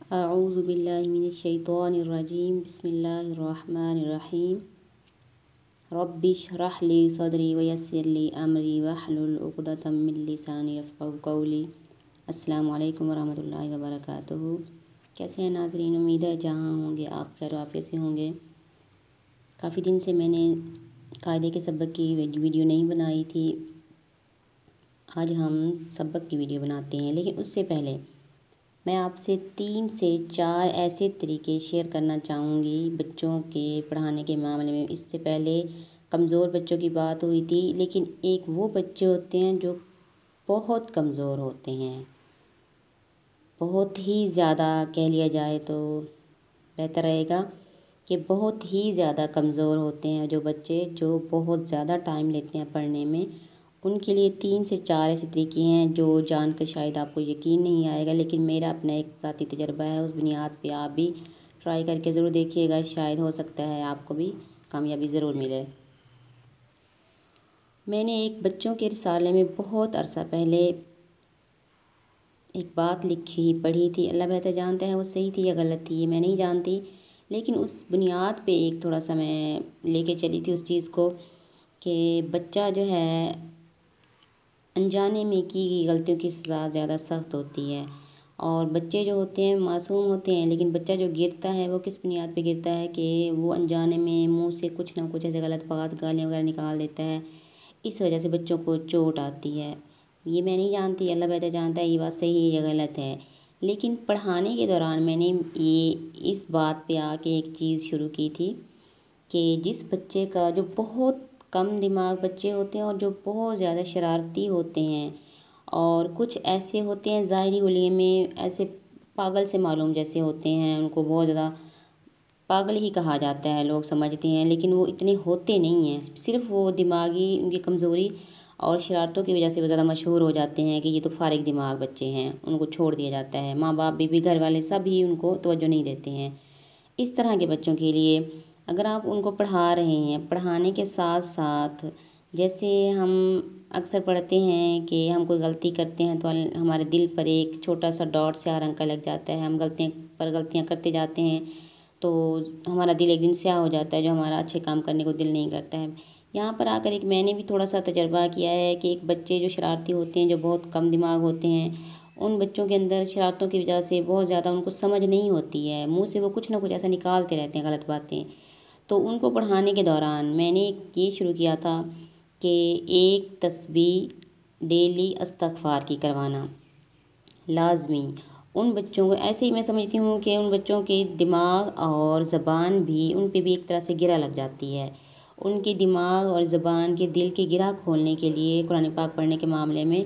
अऊज़ु बिल्लाहि मिनश्शैतानिर्रजीम बिस्मिल्लाहिर्रहमानिर्रहीम रब्बिश्रह ली सदरी वयस्सिर ली अमरी वहलुल उक़दतम मिन लिसानी यफ़क़हू क़ौली। अस्सलामु अलैकुम वरहमतुल्लाहि वबरकातुहू। कैसे हैं नाज़रीन, उम्मीद है जहाँ होंगे आप खैर आफियत से होंगे। काफ़ी दिन से मैंने कायदे के सबक की वीडियो नहीं बनाई थी। आज हम सबक की वीडियो बनाते हैं, लेकिन उससे पहले मैं आपसे 3 से 4 ऐसे तरीके शेयर करना चाहूँगी बच्चों के पढ़ाने के मामले में। इससे पहले कमज़ोर बच्चों की बात हुई थी, लेकिन एक वो बच्चे होते हैं जो बहुत कमज़ोर होते हैं, बहुत ही ज़्यादा कह लिया जाए तो बेहतर रहेगा कि बहुत ही ज़्यादा कमज़ोर होते हैं जो बच्चे जो बहुत ज़्यादा टाइम लेते हैं पढ़ने में। उनके लिए 3 से 4 ऐसे तरीके हैं जो जानकर शायद आपको यकीन नहीं आएगा, लेकिन मेरा अपना एक ज़ाती तजर्बा है। उस बुनियाद पे आप भी ट्राई करके ज़रूर देखिएगा, शायद हो सकता है आपको भी कामयाबी ज़रूर मिले। मैंने एक बच्चों के रिसाले में बहुत अरसा पहले एक बात लिखी पढ़ी थी। अल्लाह बेहतर जानता है वो सही थी या गलत थी, ये मैं नहीं जानती, लेकिन उस बुनियाद पे एक थोड़ा सा मैं लेके चली थी उस चीज़ को कि बच्चा जो है अनजाने में की गई गलतियों की सज़ा ज़्यादा सख्त होती है। और बच्चे जो होते हैं मासूम होते हैं, लेकिन बच्चा जो गिरता है वो किस बुनियाद पे गिरता है कि वो अनजाने में मुंह से कुछ ना कुछ ऐसे गलत बात गालियाँ वगैरह निकाल देता है। इस वजह से बच्चों को चोट आती है। ये मैं नहीं जानती, अल्लाह बेहतर जानता है ये बात सही है या गलत है। लेकिन पढ़ाने के दौरान मैंने ये इस बात पे आके एक चीज़ शुरू की थी कि जिस बच्चे का जो बहुत कम दिमाग बच्चे होते हैं और जो बहुत ज़्यादा शरारती होते हैं, और कुछ ऐसे होते हैं ज़ाहिरी हुलिये में ऐसे पागल से मालूम जैसे होते हैं, उनको बहुत ज़्यादा पागल ही कहा जाता है लोग समझते हैं, लेकिन वो इतने होते नहीं हैं। सिर्फ वो दिमागी उनकी कमज़ोरी और शरारतों की वजह से वो ज़्यादा मशहूर हो जाते हैं कि ये तो फारिग दिमाग बच्चे हैं, उनको छोड़ दिया जाता है। माँ बाप भी घर वाले सब ही उनको तवज्जो नहीं देते हैं। इस तरह के बच्चों के लिए अगर आप उनको पढ़ा रहे हैं, पढ़ाने के साथ साथ जैसे हम अक्सर पढ़ते हैं कि हम कोई गलती करते हैं तो हमारे दिल पर एक छोटा सा डॉट स्याह रंग का लग जाता है। हम गलतियाँ करते जाते हैं तो हमारा दिल एक दिन स्याह हो जाता है, जो हमारा अच्छे काम करने को दिल नहीं करता है। यहाँ पर आकर एक मैंने भी थोड़ा सा तजर्बा किया है कि एक बच्चे जो शरारती होते हैं, जो बहुत कम दिमाग होते हैं, उन बच्चों के अंदर शरारतों की वजह से बहुत ज़्यादा उनको समझ नहीं होती है, मुंह से वो कुछ ना कुछ ऐसा निकालते रहते हैं गलत बातें। तो उनको पढ़ाने के दौरान मैंने ये शुरू किया था कि एक तस्बीह डेली इस्तग़फ़ार की करवाना लाजमी। उन बच्चों को ऐसे ही मैं समझती हूँ कि उन बच्चों के दिमाग और ज़बान भी उन पे भी एक तरह से गिरा लग जाती है। उनके दिमाग और ज़बान के दिल के गिरा खोलने के लिए कुरान पाक पढ़ने के मामले में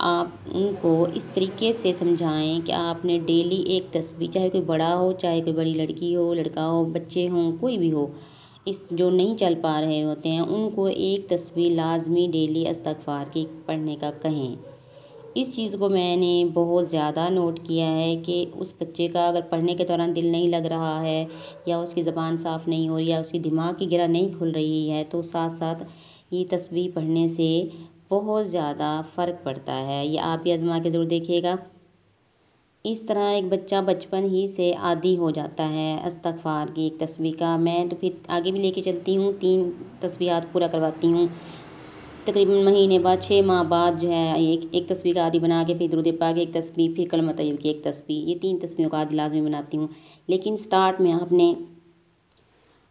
आप उनको इस तरीके से समझाएं कि आपने डेली एक तस्बीह, चाहे कोई बड़ा हो, चाहे कोई बड़ी लड़की हो, लड़का हो, बच्चे हों, कोई भी हो, इस जो नहीं चल पा रहे होते हैं उनको एक तस्बीह लाजमी डेली इस्तग़फ़ार की पढ़ने का कहें। इस चीज़ को मैंने बहुत ज़्यादा नोट किया है कि उस बच्चे का अगर पढ़ने के दौरान दिल नहीं लग रहा है, या उसकी ज़बान साफ़ नहीं हो रही, या उसकी दिमाग की गिरा नहीं खुल रही है, तो साथ साथ ये तस्बीह पढ़ने से बहुत ज़्यादा फ़र्क पड़ता है। ये आप भी आज़मा के ज़रूर देखिएगा। इस तरह एक बच्चा बचपन ही से आदी हो जाता है इस्तग़फ़ार की एक तस्बीह का। मैं तो फिर आगे भी लेके चलती हूँ, 3 तस्बीहात पूरा करवाती हूँ। तकरीबन महीने बाद 6 माह बाद जो है एक तस्बीह का आदी बना के फिर दुरूद पाक की एक तस्बीह, फिर कलमा तय्यब की एक तस्बीह, ये 3 तस्बीहों का आदी लाज़मी बनाती हूँ। लेकिन स्टार्ट में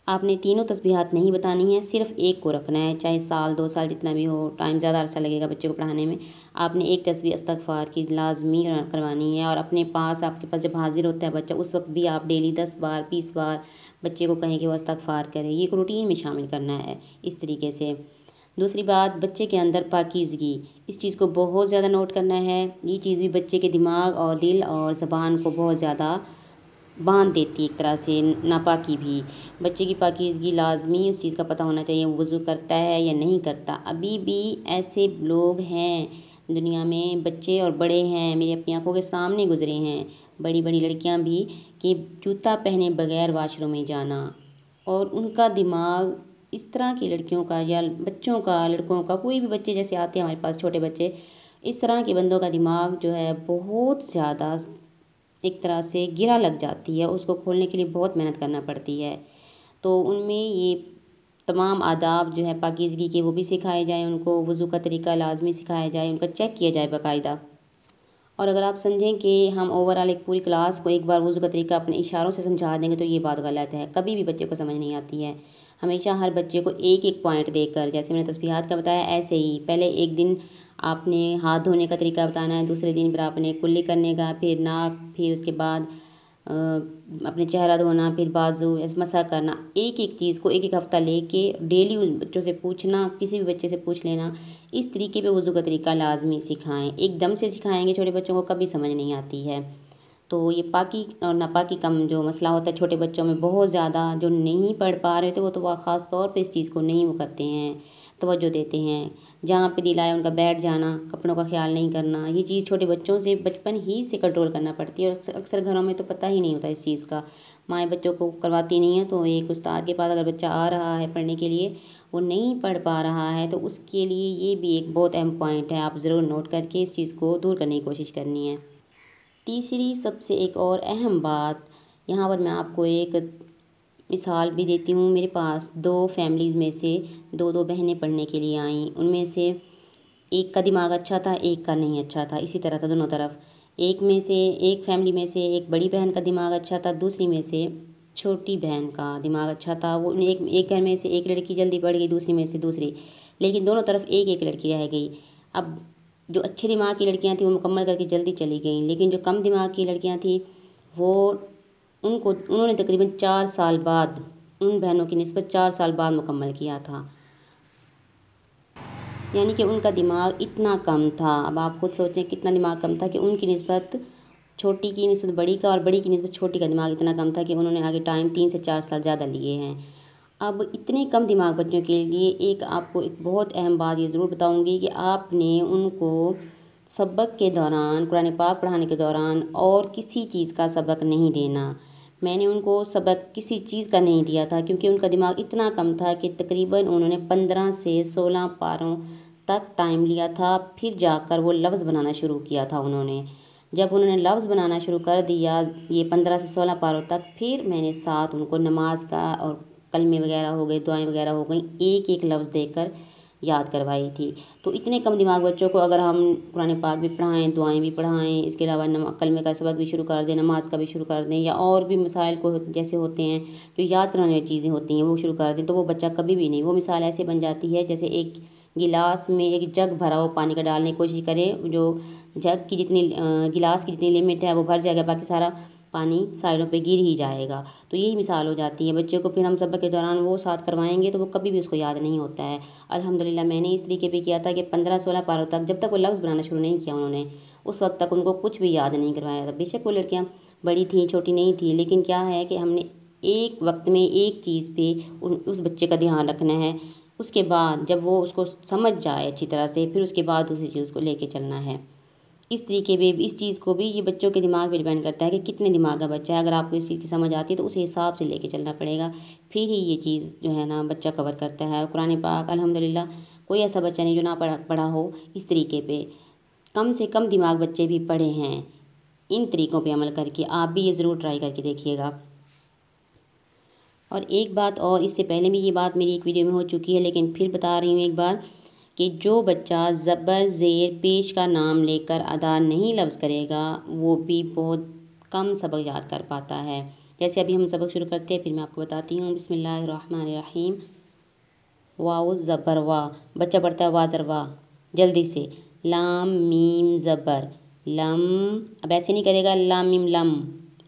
आपने तीनों तस्बीहात नहीं बतानी है, सिर्फ एक को रखना है, चाहे साल 2 साल जितना भी हो, टाइम ज़्यादा अरसा लगेगा बच्चे को पढ़ाने में। आपने एक तस्बीह इस्तग़फ़ार की लाज़मी करवानी है, और अपने पास आपके पास जब हाजिर होता है बच्चा, उस वक्त भी आप डेली 10 बार 20 बार बच्चे को कहें कि वो इस्तग़फ़ार करे। ये एक रूटीन में शामिल करना है इस तरीके से। दूसरी बात, बच्चे के अंदर पाकीज़गी, इस चीज़ को बहुत ज़्यादा नोट करना है। ये चीज़ भी बच्चे के दिमाग और दिल और ज़बान को बहुत ज़्यादा बांध देती है एक तरह से। नापाकी भी, बच्चे की पाकीज़गी लाजमी उस चीज़ का पता होना चाहिए, वो वज़ू करता है या नहीं करता। अभी भी ऐसे लोग हैं दुनिया में, बच्चे और बड़े हैं, मेरी अपनी आंखों के सामने गुजरे हैं, बड़ी बड़ी लड़कियां भी, कि जूता पहने बगैर वाशरूम में जाना। और उनका दिमाग इस तरह की लड़कियों का या बच्चों का, लड़कों का, कोई भी बच्चे जैसे आते हैं हमारे पास छोटे बच्चे, इस तरह के बंदों का दिमाग जो है बहुत ज़्यादा एक तरह से गिरा लग जाती है, उसको खोलने के लिए बहुत मेहनत करना पड़ती है। तो उनमें ये तमाम आदाब जो है पाकीज़गी के वो भी सिखाए जाएँ, उनको वज़ू का तरीका लाजमी सिखाया जाए, उनका चेक किया जाए बाकायदा। और अगर आप समझें कि हम ओवरऑल एक पूरी क्लास को एक बार वज़ू का तरीका अपने इशारों से समझा देंगे तो ये बात गलत है, कभी भी बच्चे को समझ नहीं आती है। हमेशा हर बच्चे को एक एक पॉइंट देकर, जैसे मैंने तस्बीहात का बताया ऐसे ही पहले एक दिन आपने हाथ धोने का तरीका बताना है, दूसरे दिन फिर आपने कुल्ली करने का, फिर नाक, फिर उसके बाद अपने चेहरा धोना, फिर बाजू, ऐसे मसा करना। एक एक चीज़ को एक एक हफ़्ता लेके डेली उन बच्चों से पूछना, किसी भी बच्चे से पूछ लेना। इस तरीके पे वज़ू का तरीका लाजमी सिखाएं, एकदम से सिखाएंगे छोटे बच्चों को कभी समझ नहीं आती है। तो ये पाकी और नापाकी का जो मसला होता है छोटे बच्चों में बहुत ज़्यादा, जो नहीं पढ़ पा रहे थे वो तो वह ख़ास तौर पे इस चीज़ को नहीं वो करते हैं, तवज्जो देते हैं। जहाँ पे दिल आए उनका बैठ जाना, कपड़ों का ख्याल नहीं करना, ये चीज़ छोटे बच्चों से बचपन ही से कंट्रोल करना पड़ती है। और अक्सर घरों में तो पता ही नहीं होता इस चीज़ का, माएँ बच्चों को करवाती नहीं हैं। तो एक उस्ताद के पास अगर बच्चा आ रहा है पढ़ने के लिए, वो नहीं पढ़ पा रहा है, तो उसके लिए ये भी एक बहुत अहम पॉइंट है, आप ज़रूर नोट करके इस चीज़ को दूर करने की कोशिश करनी है। तीसरी सबसे एक और अहम बात, यहाँ पर मैं आपको एक मिसाल भी देती हूँ। मेरे पास 2 फैमिलीज़ में से 2 बहनें पढ़ने के लिए आईं। उनमें से एक का दिमाग अच्छा था, एक का नहीं अच्छा था, इसी तरह था दोनों तरफ। एक फैमिली में से एक बड़ी बहन का दिमाग अच्छा था, दूसरी में से छोटी बहन का दिमाग अच्छा था। वो एक घर में से एक लड़की जल्दी पढ़ गई, दूसरी में से दूसरी, लेकिन दोनों तरफ एक एक लड़की रह गई। अब जो अच्छे दिमाग की लड़कियां थी वो मुकम्मल करके जल्दी चली गईं, लेकिन जो कम दिमाग की लड़कियां थी वो उन्होंने तकरीबन 4 साल बाद, उन बहनों की निस्बत 4 साल बाद मुकम्मल किया था। यानी कि उनका दिमाग इतना कम था। अब आप खुद सोचें कितना दिमाग कम था कि उनकी निस्बत छोटी की निस्बत बड़ी का और बड़ी की निस्बत छोटी का दिमाग इतना कम था कि उन्होंने आगे टाइम 3 से 4 साल ज़्यादा लिए हैं। अब इतने कम दिमाग बच्चों के लिए एक आपको एक बहुत अहम बात ये ज़रूर बताऊंगी कि आपने उनको सबक के दौरान, कुरान पाक पढ़ाने के दौरान और किसी चीज़ का सबक नहीं देना। मैंने उनको सबक किसी चीज़ का नहीं दिया था क्योंकि उनका दिमाग इतना कम था कि तकरीबन उन्होंने 15 से 16 पारों तक टाइम लिया था, फिर जाकर वो लफ्ज़ बनाना शुरू किया था उन्होंने। जब उन्होंने लफ्ज़ बनाना शुरू कर दिया ये 15 से 16 पारों तक, फिर मैंने साथ उनको नमाज का और कलमे वगैरह हो गए, दुआएं वगैरह हो गई, एक एक लफ्ज़ देकर याद करवाई थी। तो इतने कम दिमाग बच्चों को अगर हम कुरान पाक भी पढ़ाएं, दुआएं भी पढ़ाएं, इसके अलावा कलमे का सबक भी शुरू कर दें, नमाज का भी शुरू कर दें, या और भी मसाइल को जैसे होते हैं जो याद कराने वाली चीज़ें होती हैं वो शुरू कर दें, तो वो बच्चा कभी भी नहीं, वो मिसाल ऐसे बन जाती है जैसे एक गिलास में एक जग भरा हो पानी का डालने की कोशिश करें, जो जग की जितनी गिलास की जितनी लिमिट है वो भर जाएगा, बाकी सारा पानी साइडों पे गिर ही जाएगा। तो यही मिसाल हो जाती है। बच्चे को फिर हम सबक के दौरान वो साथ करवाएंगे तो वो कभी भी उसको याद नहीं होता है। अल्हम्दुलिल्लाह मैंने इस तरीके पे किया था कि 15-16 पारों तक, जब तक वो लफ्ज़ बनाना शुरू नहीं किया उन्होंने, उस वक्त तक उनको कुछ भी याद नहीं करवाया था। बेशक वो लड़कियाँ बड़ी थी, छोटी नहीं थी, लेकिन क्या है कि हमने एक वक्त में एक चीज़ पे उस बच्चे का ध्यान रखना है। उसके बाद जब वो उसको समझ जाए अच्छी तरह से, फिर उसके बाद दूसरी चीज़ को लेके चलना है। इस तरीके पे इस चीज़ को भी, ये बच्चों के दिमाग पे डिपेंड करता है कि कितने दिमाग का बच्चा है। अगर आपको इस चीज़ की समझ आती है तो उस हिसाब से लेके चलना पड़ेगा, फिर ही ये चीज़ जो है ना बच्चा कवर करता है। कुरान पाक अल्हम्दुलिल्लाह कोई ऐसा बच्चा नहीं जो ना पढ़ा हो। इस तरीके पे कम से कम दिमाग बच्चे भी पढ़े हैं। इन तरीक़ों पे अमल करके आप भी ये ज़रूर ट्राई करके देखिएगा। और एक बात और, इससे पहले भी ये बात मेरी एक वीडियो में हो चुकी है, लेकिन फिर बता रही हूँ एक बार, कि जो बच्चा ज़बर ज़ेर पेश का नाम लेकर अदा नहीं लफ्ज़ करेगा वो भी बहुत कम सबक याद कर पाता है। जैसे अभी हम सबक शुरू करते हैं, फिर मैं आपको बताती हूँ। बिस्मिल्लाहिर्रहमानिर्रहीम। वाओ ज़बर वाह, बच्चा पढ़ता है वाह ज़र वाह जल्दी से। लाम मीम ज़बर लम, अब ऐसे नहीं करेगा लाम मीम लम,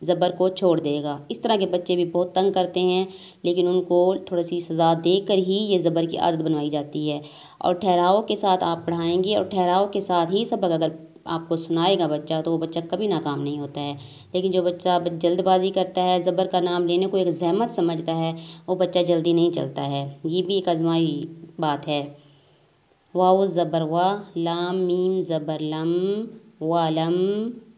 ज़बर को छोड़ देगा। इस तरह के बच्चे भी बहुत तंग करते हैं, लेकिन उनको थोड़ी सी सज़ा देकर ही ये ज़बर की आदत बनवाई जाती है। और ठहराव के साथ आप पढ़ाएंगे और ठहराव के साथ ही सबक अगर आपको सुनाएगा बच्चा, तो वो बच्चा कभी नाकाम नहीं होता है। लेकिन जो बच्चा जल्दबाजी करता है, ज़बर का नाम लेने को एक ज़हमत समझता है, वो बच्चा जल्दी नहीं चलता है। ये भी एक आजमाई बात है। वाओ ज़बर वाह, लाम मीम ज़बर लम, वालम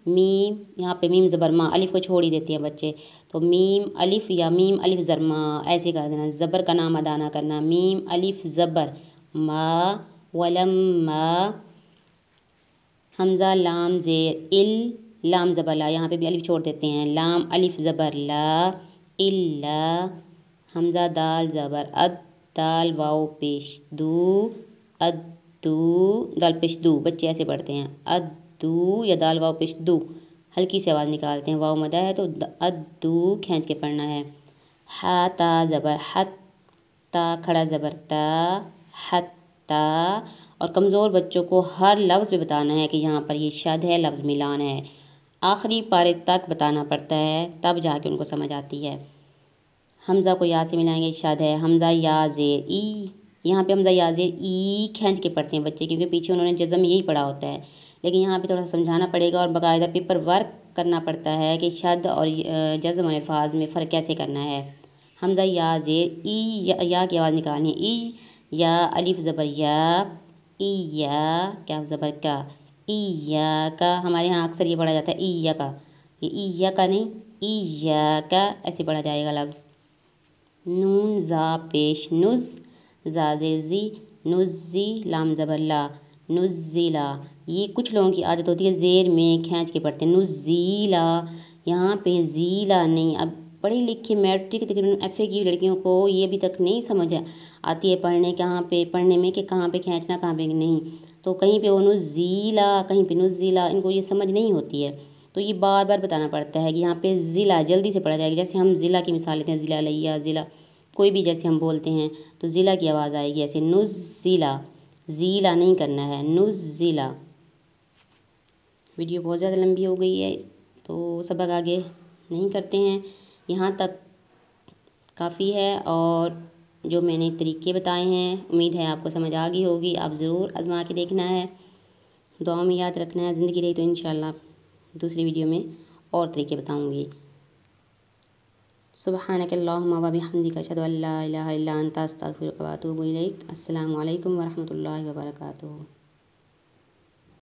मीम, यहाँ पे मीम ज़बर माँ, अलिफ़ को छोड़ ही देते हैं बच्चे, तो मीम अलिफ़ या मीम अलिफ़ ज़र माँ ऐसे कर देना। ज़बर का नाम अदा ना करना। मीम अलिफ़ ज़बर मा, वलम मा, हमज़ा लाम ज़ेर इल, लाम ज़बर ला, यहाँ पे भी अलिफ छोड़ देते हैं। लाम अलिफ ज़बर ला, इल्ला। हमज़ा दाल ज़बर अद, दाल वाव पेश दू, अद्दू, दाल पेश दू। बच्चे ऐसे पढ़ते हैं अद्दू या दाल वाव पेश दू, हल्की से आवाज़ निकालते हैं। वाव मदा है तो अद्दू खींच के पढ़ना है। हा ता ज़बर हत, ता खड़ा ज़बर ता, हत्ता। और कमज़ोर बच्चों को हर लफ्ज़ पे बताना है कि यहाँ पर ये शद है, लफ्ज़ मिलान है। आखिरी पारे तक बताना पड़ता है, तब जाके उनको समझ आती है। हमज़ा को या से मिलाएंगे, शद है। हमज़ा या ज़ेर ई, यहाँ पे हमज़ा या ज़ेर ई खींच के पढ़ते हैं बच्चे, क्योंकि पीछे उन्होंने जज़म यही पढ़ा होता है। लेकिन यहाँ पे थोड़ा सा समझाना पड़ेगा और बाकायदा पेपर वर्क करना पड़ता है कि शद और जज़म और अल्फाज में फ़र्क कैसे करना है। हमज़ा या ज़ेर ई, या की आवाज़ निकालनी है। ई या अलिफ ज़बर या, ई या क्या ज़बर का, ई या का। हमारे यहाँ अक्सर ये पढ़ा जाता है ई या का, ये ई या का नहीं, ई या का ऐसे पढ़ा जाएगा लफ्ज़। नून ज़ा पेश नुज़, ज़ा ज़ेर ज़ी, नुज़्ज़ी, लाम ज़बर ला, नुज़्ज़िला। ये कुछ लोगों की आदत होती है ज़ेर में खींच के पढ़ते हैं, नुज़्ज़ीला। यहाँ पे ज़ीला नहीं। अब पढ़ी लिखी मैट्रिक तकरीबन FA की लड़कियों को ये अभी तक नहीं समझ आती है पढ़ने में कि कहाँ पे खींचना कहाँ पे नहीं। तो कहीं पे वो नुज़्ज़ीला, कहीं पे नुज़्ज़िला, इनको ये समझ नहीं होती है। तो ये बार बार बताना पड़ता है कि यहाँ पे ज़िला जल्दी से पढ़ा जाएगा। जैसे हम ज़िला की मिसाल लेते हैं, ज़िला लिया, ज़िला कोई भी जैसे हम बोलते हैं तो ज़िला की आवाज़ आएगी ऐसे, नुज़्ज़िला। ज़ीला नहीं करना है, नुज़्ज़िला। वीडियो बहुत ज़्यादा लंबी हो गई है तो सबक आगे नहीं करते हैं, यहाँ तक काफ़ी है। और जो मैंने तरीके बताए हैं उम्मीद है आपको समझ आ गई होगी। आप ज़रूर आज़मा के देखना है, दुआ में याद रखना है। ज़िंदगी रही तो इंशाल्लाह दूसरी वीडियो में और तरीके बताऊँगी। सुब्हानकल्लाहुम्मा व बिहम्दिका अशहदु अल्ला इलाहा इल्ला अंता अस्तगफिरुका व अतूबु इलैक। अस्सलामु अलैकुम व रहमतुल्लाहि व बरकातुहू।